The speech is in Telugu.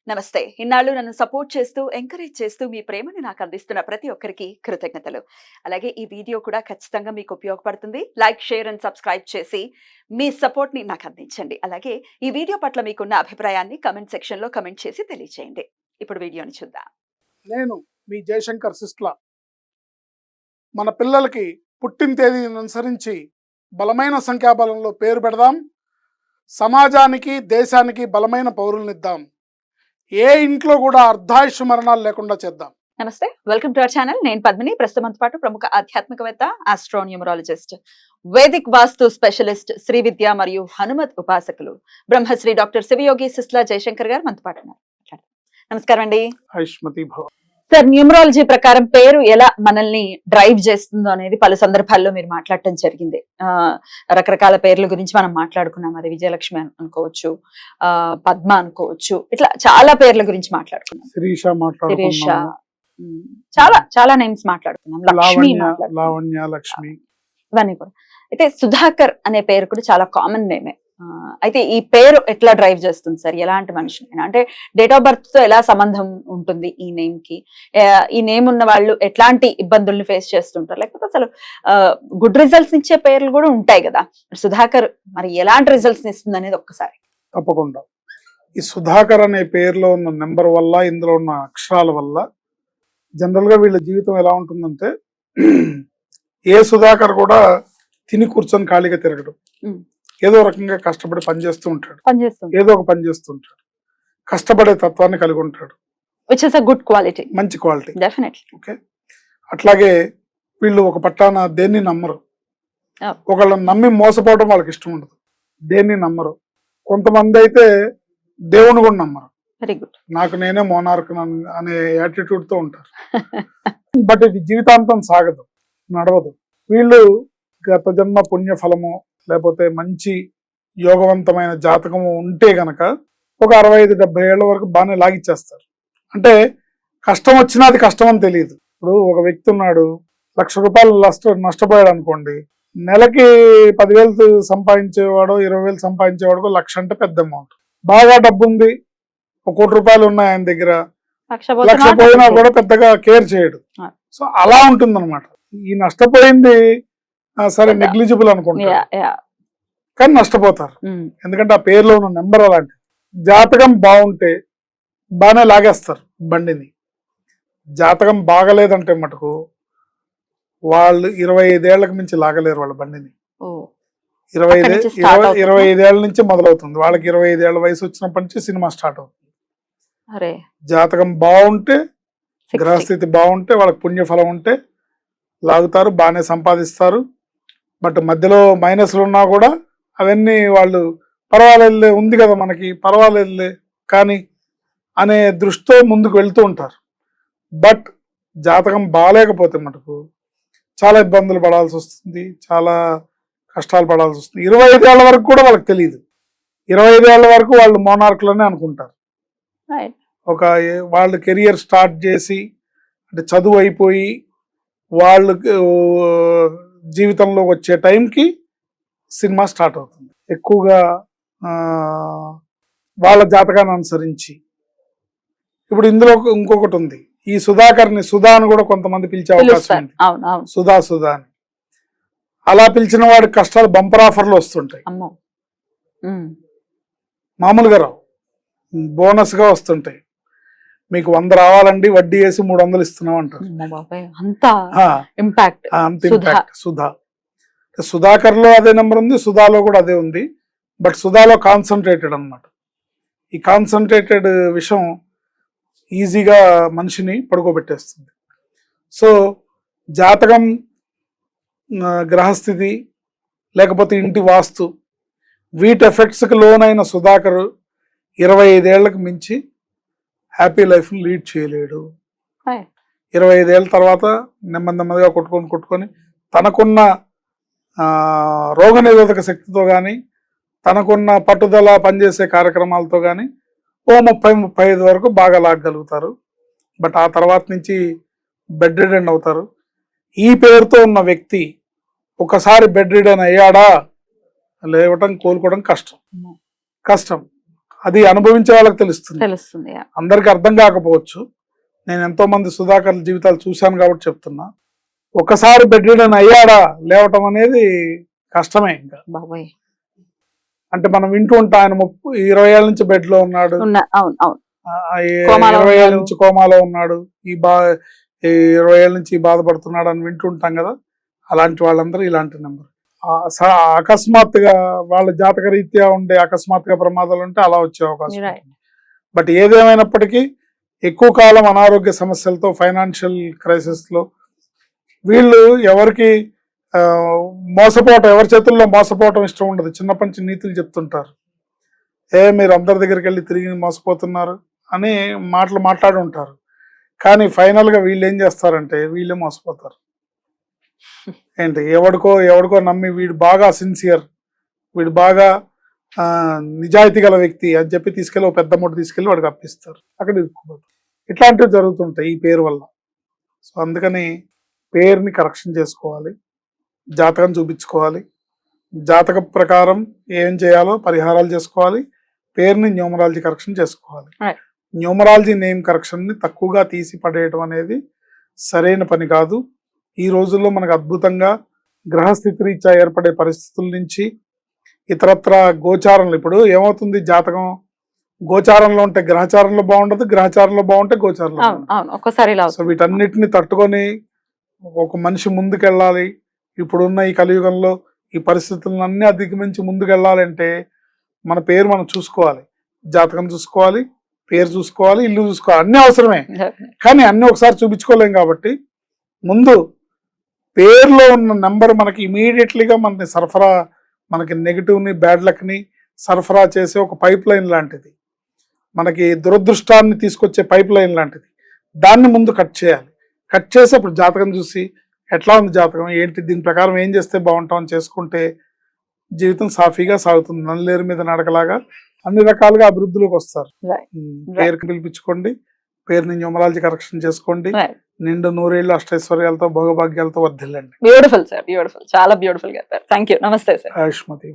నమస్తే. ఇన్నాళ్ళు నన్ను సపోర్ట్ చేస్తూ, ఎంకరేజ్ చేస్తూ మీ ప్రేమని నాకు అందిస్తున్న ప్రతి ఒక్కరికి కృతజ్ఞతలు. అలాగే ఈ వీడియో కూడా ఖచ్చితంగా మీకు ఉపయోగపడుతుంది. లైక్, షేర్ అండ్ సబ్స్క్రైబ్ చేసి మీ సపోర్ట్‌ని నాకు అందించండి. అలాగే ఈ వీడియో పట్ల మీకున్న అభిప్రాయాన్ని కామెంట్ సెక్షన్‌లో కామెంట్ చేసి తెలియజేయండి. ఇప్పుడు వీడియోని చూద్దాం. నేను మీ జయశంకర్ సిస్ట్ల. మన పిల్లలకి పుట్టిన తేదీని అనుసరించి బలమైన సంఖ్యాబలంలో పేరు పెడదాం. సమాజానికి, దేశానికి బలమైన పౌరులనిద్దాం. ఏ ఇంట్లో కూడా అర్ధాయుష్ మరణాలు లేకుండా చేద్దాం. నమస్తే. Welcome to our channel. నేను పద్మిని. ప్రస్తుతంతో పాటు ప్రముఖ ఆధ్యాత్మికవేత్త, ఆస్ట్రోన్యూమరాలజిస్ట్, వేదిక్ వాస్తు స్పెషలిస్ట్, శ్రీ విద్య మరియు హనుమత్ ఉపాసకులు బ్రహ్మశ్రీ డాక్టర్ శివయోగి సిస్ట్ల జయశంకర్ గారు మనతో పాటు ఉన్నారు. నమస్కారం అండి. ఆయుష్మతి భవ. సార్, న్యూమరాలజీ ప్రకారం పేరు ఎలా మనల్ని డ్రైవ్ చేస్తుందో అనేది పలు సందర్భాల్లో మీరు మాట్లాడటం జరిగింది. రకరకాల పేర్ల గురించి మనం మాట్లాడుకున్నాం. అది విజయలక్ష్మి అనుకోవచ్చు, పద్మ అనుకోవచ్చు, ఇట్లా చాలా పేర్ల గురించి మాట్లాడుకున్నాం. శిరీష, చాలా చాలా నేమ్స్ మాట్లాడుకున్నాం. లక్ష్మి, లావణ్య, లక్ష్మి, ఇవన్నీ కూడా. అయితే సుధాకర్ అనే పేరు కూడా చాలా కామన్ నేమే. అయితే ఈ పేరు ఎట్లా డ్రైవ్ చేస్తుంది సార్? ఎలాంటి మనిషిని, అంటే డేట్ ఆఫ్ బర్త్ తో ఎలా సంబంధం ఉంటుంది ఈ నేమ్ కి? ఈ నేమ్ ఉన్న వాళ్ళు ఎట్లాంటి ఇబ్బందుల్ని ఫేస్ చేస్తుంటారు? లేకపోతే అసలు గుడ్ రిజల్ట్స్ ఇచ్చే పేర్లు కూడా ఉంటాయి కదా. సుధాకర్ మరి ఎలాంటి రిజల్ట్స్ ఇస్తుంది అనేది ఒక్కసారి. తప్పకుండా. ఈ సుధాకర్ అనే పేరులో ఉన్న నెంబర్ వల్ల, ఇందులో ఉన్న అక్షరాల వల్ల జనరల్ గా వీళ్ళ జీవితం ఎలా ఉంటుందంటే, ఏ సుధాకర్ కూడా తిని కూర్చొని ఖాళీగా తిరగడం, ఏదో రకంగా కష్టపడి పనిచేస్తూ ఉంటాడు, ఏదో ఒక పని చేస్తూ ఉంటాడు, కష్టపడే తత్వాన్ని కలిగి ఉంటాడు. Which is a good quality, మంచి క్వాలిటీ. డెఫినెట్లీ. ఓకే. అట్లాగే వీళ్ళు ఒక పట్టాన దేన్ని నమ్మరు. ఒకళ్ళని నమ్మి మోసపోవడం వాళ్ళకి ఇష్టం ఉండదు. దేన్ని నమ్మరు. కొంతమంది అయితే దేవుని కూడా నమ్మరు. Very good. నాకు నేనే మోనార్క్ అనే యాటిట్యూడ్ తో ఉంటారు. బట్ ఇది జీవితాంతం సాగదు, నడవదు. వీళ్ళు గత జన్మ పుణ్య ఫలము లేకపోతే మంచి యోగవంతమైన జాతకము ఉంటే గనక ఒక 65-70 ఏళ్ల వరకు బాగానే లాగిచ్చేస్తారు. అంటే కష్టం వచ్చినా అది కష్టం అని తెలియదు. ఇప్పుడు ఒక వ్యక్తి ఉన్నాడు, ₹1,00,000 నష్టపోయాడు అనుకోండి, నెలకి 10,000 సంపాదించేవాడు, 20,000 సంపాదించేవాడు 1,00,000 అంటే పెద్ద అమౌంట్. బాగా డబ్బు ఉంది, ₹1,00,000 ఉన్నాయి ఆయన దగ్గర, 1,00,000 పోయినా కూడా పెద్దగా కేర్ చేయడు. సో అలా ఉంటుంది అనమాట. ఈ నష్టపోయింది సరే నెగ్లిజిబుల్ అనుకుంటా, కానీ నష్టపోతారు. ఎందుకంటే ఆ పేరులో ఉన్న నెంబర్ అలాంటి. జాతకం బాగుంటే బాగానే లాగేస్తారు బండిని. జాతకం బాగలేదంటే మటుకు వాళ్ళు 25 ఏళ్లకు మించి లాగలేరు వాళ్ళ బండిని. 25 ఏళ్ల నుంచి మొదలవుతుంది. వాళ్ళకి 25 ఏళ్ల వయసు వచ్చినప్పటి నుంచి సినిమా స్టార్ట్ అవుతుంది. జాతకం బాగుంటే, గ్రహస్థితి బాగుంటే, వాళ్ళకి పుణ్యఫలం ఉంటే లాగుతారు, బాగానే సంపాదిస్తారు. బట్ మధ్యలో మైనస్లు ఉన్నా కూడా అవన్నీ వాళ్ళు పర్వాలేదులే, ఉంది కదా మనకి, పర్వాలేదులే కానీ అనే దృష్టితో ముందుకు వెళ్తూ ఉంటారు. బట్ జాతకం బాగాలేకపోతే మటుకు చాలా ఇబ్బందులు పడాల్సి వస్తుంది, చాలా కష్టాలు పడాల్సి వస్తుంది. 25 ఏళ్ల వరకు కూడా వాళ్ళకి తెలియదు. 25 ఏళ్ల వరకు వాళ్ళు మోనార్క్లోనే అనుకుంటారు. వాళ్ళు కెరియర్ స్టార్ట్ చేసి, అంటే చదువు అయిపోయి వాళ్ళు జీవితంలో వచ్చే టైంకి సినిమా స్టార్ట్ అవుతుంది. ఎక్కువగా వాళ్ళ జాతకాన్ని అనుసరించి. ఇప్పుడు ఇందులో ఇంకొకటి ఉంది, ఈ సుధాకర్ని సుధా అని కూడా కొంతమంది పిలిచే అవకాశం ఉంది. సుధా అని అలా పిలిచిన వాడికి కష్టాలు బంపర్ ఆఫర్లు వస్తుంటాయి. మామూలుగా రావు, బోనస్ గా వస్తుంటాయి. మీకు 100 రావాలండి, వడ్డీ వేసి 300 ఇస్తున్నాం అంటారు. అంత ఇంపాక్ట్. సుధాకర్ లో అదే నెంబర్ ఉంది, సుధాలో కూడా అదే ఉంది. బట్ సుధాలో కాన్సన్ట్రేటెడ్ అన్నమాట. ఈ కాన్సన్ట్రేటెడ్ విషయం ఈజీగా మనిషిని పడుకోబెట్టేస్తుంది. సో జాతకం, గ్రహస్థితి, లేకపోతే ఇంటి వాస్తు, వీటి ఎఫెక్ట్స్కి లోనైన సుధాకర్ 25 ఏళ్లకు మించి హ్యాపీ లైఫ్ లీడ్ చేయలేడు. 25 ఏళ్ళ తర్వాత నెమ్మదిగా కొట్టుకొని తనకున్న రోగనిరోధక శక్తితో కానీ, తనకున్న పట్టుదల పనిచేసే కార్యక్రమాలతో కానీ 30-35 వరకు బాగా లాగగలుగుతారు. బట్ ఆ తర్వాత నుంచి బెడ్ రిడెన్ అవుతారు. ఈ పేరుతో ఉన్న వ్యక్తి ఒకసారి బెడ్ రిడెన్ అయ్యాడా, లేవటం కోలుకోవడం కష్టం. అది అనుభవించే వాళ్ళకి తెలుస్తుంది. తెలుస్తుంది. అందరికి అర్థం కాకపోవచ్చు. నేను ఎంతో మంది సుధాకర్ జీవితాలు చూశాను కాబట్టి చెప్తున్నా. ఒకసారి బెడ్ రిడన్ అయ్యాడా లేవటం అనేది కష్టమే. ఇంకా బాబోయ్. అంటే మనం వింటూ ఉంటాం ఆయన 20 ఏళ్ళ నుంచి బెడ్ లో ఉన్నాడు, అవును అవును, 20 ఏళ్ళ నుంచి కోమాలో ఉన్నాడు, ఈ 20 ఏళ్ళ నుంచి బాధపడుతున్నాడు అని వింటుంటాం కదా. అలాంటి వాళ్ళందరూ ఇలాంటి నెంబర్. అకస్మాత్తుగా వాళ్ళ జాతక రీత్యా ఉండే అకస్మాత్తుగా ప్రమాదాలు ఉంటే అలా వచ్చే అవకాశం ఉంటుంది. బట్ ఏదేమైనప్పటికీ ఎక్కువ కాలం అనారోగ్య సమస్యలతో ఫైనాన్షియల్ క్రైసిస్ లో వీళ్ళు ఎవరికి మోసపోవటం, ఎవరి చేతుల్లో మోసపోవటం ఇష్టం ఉండదు. చిన్నప్పటి నుంచి నీతులు చెప్తుంటారు. మీరు అందరి దగ్గరికి వెళ్ళి తిరిగి మోసపోతున్నారు అని మాట్లాడి ఉంటారు. కానీ ఫైనల్ గా వీళ్ళు ఏం చేస్తారంటే వీళ్ళే మోసపోతారు. ఏంటి ఎవడికో నమ్మి వీడు బాగా సిన్సియర్, వీడు బాగా నిజాయితీ గల వ్యక్తి అని చెప్పి తీసుకెళ్ళి ఒక పెద్ద మూట తీసుకెళ్ళి వాడికి అప్పిస్తారు. అక్కడ ఇరుక్కుపోతారు. ఇట్లాంటివి జరుగుతుంటాయి ఈ పేరు వల్ల. సో అందుకని పేరుని కరెక్షన్ చేసుకోవాలి, జాతకం చూపించుకోవాలి, జాతక ప్రకారం ఏం చేయాలో పరిహారాలు చేసుకోవాలి, పేరుని న్యూమరాలజీ కరెక్షన్ చేసుకోవాలి. న్యూమరాలజీ నేమ్ కరెక్షన్ ని తక్కువగా తీసి పడేయడం అనేది సరైన పని కాదు. ఈ రోజుల్లో మనకు అద్భుతంగా గ్రహస్థితి రీత్యా ఏర్పడే పరిస్థితుల నుంచి ఇతరత్ర గోచారంలో ఇప్పుడు ఏమవుతుంది, జాతకం గోచారంలో ఉంటే గ్రహచారంలో బాగుండదు, గ్రహచారంలో బాగుంటే గోచారంలో ఒక్కసారి. సో వీటన్నిటిని తట్టుకొని ఒక మనిషి ముందుకెళ్ళాలి. ఇప్పుడున్న ఈ కలియుగంలో ఈ పరిస్థితులను అన్ని అధిగమించి ముందుకెళ్ళాలంటే మన పేరు మనం చూసుకోవాలి, జాతకం చూసుకోవాలి, పేరు చూసుకోవాలి, ఇల్లు చూసుకోవాలి, అన్ని అవసరమే. కానీ అన్ని ఒకసారి చూపించుకోలేం కాబట్టి ముందు పేరులో ఉన్న నెంబర్ మనకి ఇమీడియట్లీగా మనకి నెగిటివ్ని బ్యాడ్ లక్ని సరఫరా చేసే ఒక పైప్ లైన్ లాంటిది, మనకి దురదృష్టాన్ని తీసుకొచ్చే పైప్ లైన్ లాంటిది. దాన్ని ముందు కట్ చేయాలి. కట్ చేసి అప్పుడు జాతకం చూసి ఎట్లా ఉంది జాతకం ఏంటి, దీని ప్రకారం ఏం చేస్తే బాగుంటామని చేసుకుంటే జీవితం సాఫీగా సాగుతుంది. నల్లేరు మీద నడకలాగా అన్ని రకాలుగా అభివృద్ధిలోకి వస్తారు. పేరుకి పిలిపించుకోండి, పేరుని న్యూమరాలజీ కరెక్షన్ చేసుకోండి, నిండు 100 ఏళ్ళు అష్టైశ్వర్యాలతో భోగభాగ్యాలతో వర్ధిల్లండి. బ్యూటిఫుల్ సార్, బ్యూటిఫుల్, చాలా బ్యూటిఫుల్ గా. Thank you. నమస్తే సార్. ఆయుష్మతి.